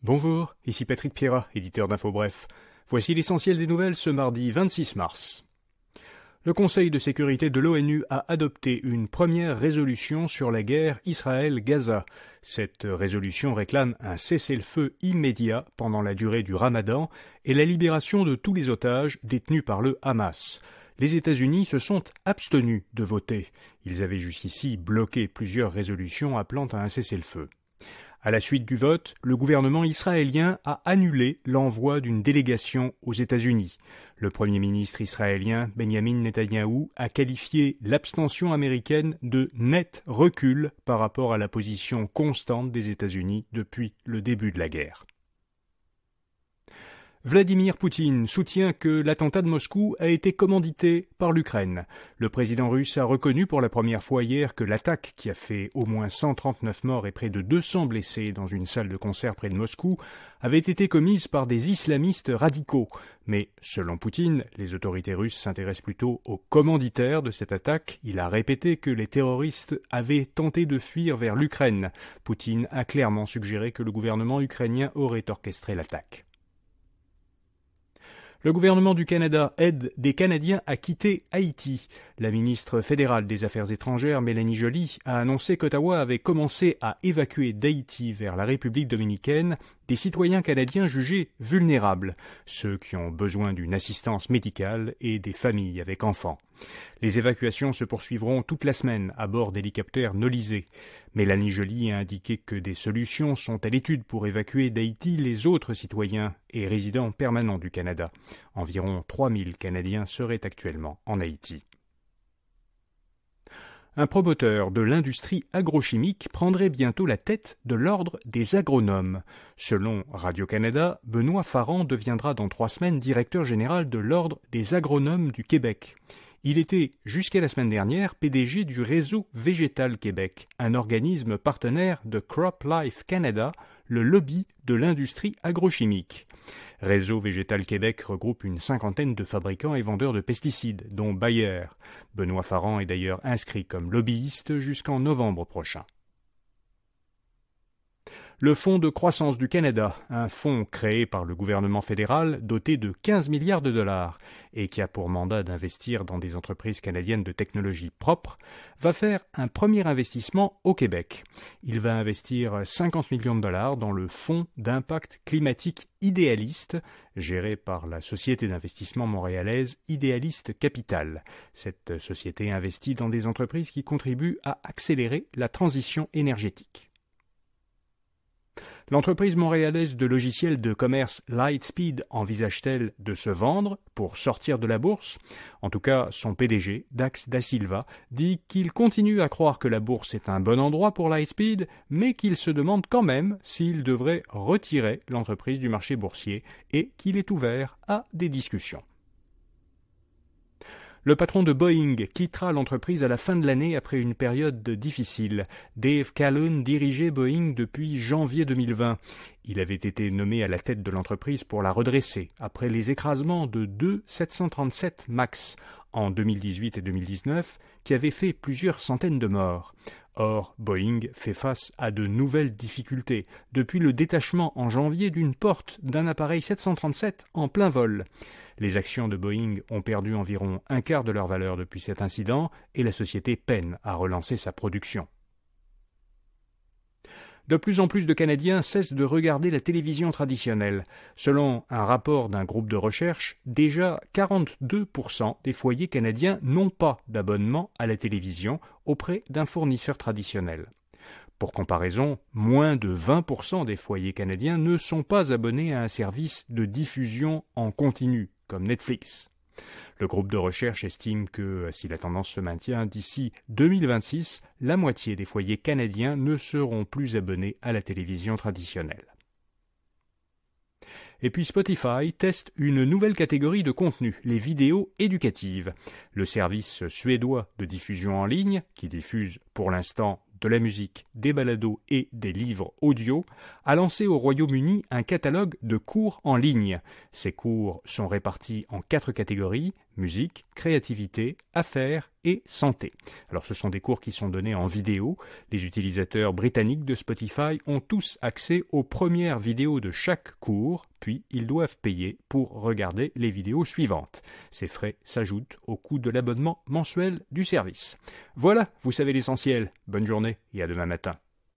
Bonjour, ici Patrick Pierrat, éditeur d'Info Bref. Voici l'essentiel des nouvelles ce mardi 26 mars. Le Conseil de sécurité de l'ONU a adopté une première résolution sur la guerre Israël-Gaza. Cette résolution réclame un cessez-le-feu immédiat pendant la durée du Ramadan et la libération de tous les otages détenus par le Hamas. Les États-Unis se sont abstenus de voter. Ils avaient jusqu'ici bloqué plusieurs résolutions appelant à un cessez-le-feu. À la suite du vote, le gouvernement israélien a annulé l'envoi d'une délégation aux États-Unis. Le Premier ministre israélien Benjamin Netanyahou a qualifié l'abstention américaine de net recul par rapport à la position constante des États-Unis depuis le début de la guerre. Vladimir Poutine soutient que l'attentat de Moscou a été commandité par l'Ukraine. Le président russe a reconnu pour la première fois hier que l'attaque, qui a fait au moins 139 morts et près de 200 blessés dans une salle de concert près de Moscou, avait été commise par des islamistes radicaux. Mais, selon Poutine, les autorités russes s'intéressent plutôt aux commanditaires de cette attaque. Il a répété que les terroristes avaient tenté de fuir vers l'Ukraine. Poutine a clairement suggéré que le gouvernement ukrainien aurait orchestré l'attaque. Le gouvernement du Canada aide des Canadiens à quitter Haïti. La ministre fédérale des Affaires étrangères, Mélanie Joly, a annoncé qu'Ottawa avait commencé à évacuer d'Haïti vers la République dominicaine des citoyens canadiens jugés vulnérables, ceux qui ont besoin d'une assistance médicale et des familles avec enfants. Les évacuations se poursuivront toute la semaine à bord d'hélicoptères nolisés. Mélanie Joly a indiqué que des solutions sont à l'étude pour évacuer d'Haïti les autres citoyens et résidents permanents du Canada. Environ 3000 Canadiens seraient actuellement en Haïti. Un promoteur de l'industrie agrochimique prendrait bientôt la tête de l'ordre des agronomes. Selon Radio-Canada, Benoît Farrand deviendra dans 3 semaines directeur général de l'ordre des agronomes du Québec. Il était, jusqu'à la semaine dernière, PDG du Réseau Végétal Québec, un organisme partenaire de CropLife Canada, le lobby de l'industrie agrochimique. Réseau Végétal Québec regroupe une 50aine de fabricants et vendeurs de pesticides, dont Bayer. Benoît Farrand est d'ailleurs inscrit comme lobbyiste jusqu'en novembre prochain. Le Fonds de croissance du Canada, un fonds créé par le gouvernement fédéral doté de 15 milliards de dollars et qui a pour mandat d'investir dans des entreprises canadiennes de technologie propre, va faire un premier investissement au Québec. Il va investir 50 millions de dollars dans le Fonds d'impact climatique idéaliste, géré par la société d'investissement montréalaise Idéaliste Capital. Cette société investit dans des entreprises qui contribuent à accélérer la transition énergétique. L'entreprise montréalaise de logiciels de commerce Lightspeed envisage-t-elle de se vendre pour sortir de la bourse? En tout cas, son PDG, Dax Da Silva, dit qu'il continue à croire que la bourse est un bon endroit pour Lightspeed, mais qu'il se demande quand même s'il devrait retirer l'entreprise du marché boursier et qu'il est ouvert à des discussions. Le patron de Boeing quittera l'entreprise à la fin de l'année après une période difficile. Dave Calhoun dirigeait Boeing depuis janvier 2020. Il avait été nommé à la tête de l'entreprise pour la redresser après les écrasements de 2 737 MAX en 2018 et 2019 qui avaient fait plusieurs centaines de morts. Or, Boeing fait face à de nouvelles difficultés depuis le détachement en janvier d'une porte d'un appareil 737 en plein vol. Les actions de Boeing ont perdu environ un quart de leur valeur depuis cet incident et la société peine à relancer sa production. De plus en plus de Canadiens cessent de regarder la télévision traditionnelle. Selon un rapport d'un groupe de recherche, déjà 42% des foyers canadiens n'ont pas d'abonnement à la télévision auprès d'un fournisseur traditionnel. Pour comparaison, moins de 20% des foyers canadiens ne sont pas abonnés à un service de diffusion en continu, comme Netflix. Le groupe de recherche estime que, si la tendance se maintient d'ici 2026, la moitié des foyers canadiens ne seront plus abonnés à la télévision traditionnelle. Et puis Spotify teste une nouvelle catégorie de contenu, les vidéos éducatives. Le service suédois de diffusion en ligne, qui diffuse pour l'instant de la musique, des balados et des livres audio, a lancé au Royaume-Uni un catalogue de cours en ligne. Ces cours sont répartis en 4 catégories, musique, créativité, affaires et santé. Alors ce sont des cours qui sont donnés en vidéo. Les utilisateurs britanniques de Spotify ont tous accès aux premières vidéos de chaque cours, puis ils doivent payer pour regarder les vidéos suivantes. Ces frais s'ajoutent au coût de l'abonnement mensuel du service. Voilà, vous savez l'essentiel. Bonne journée et à demain matin.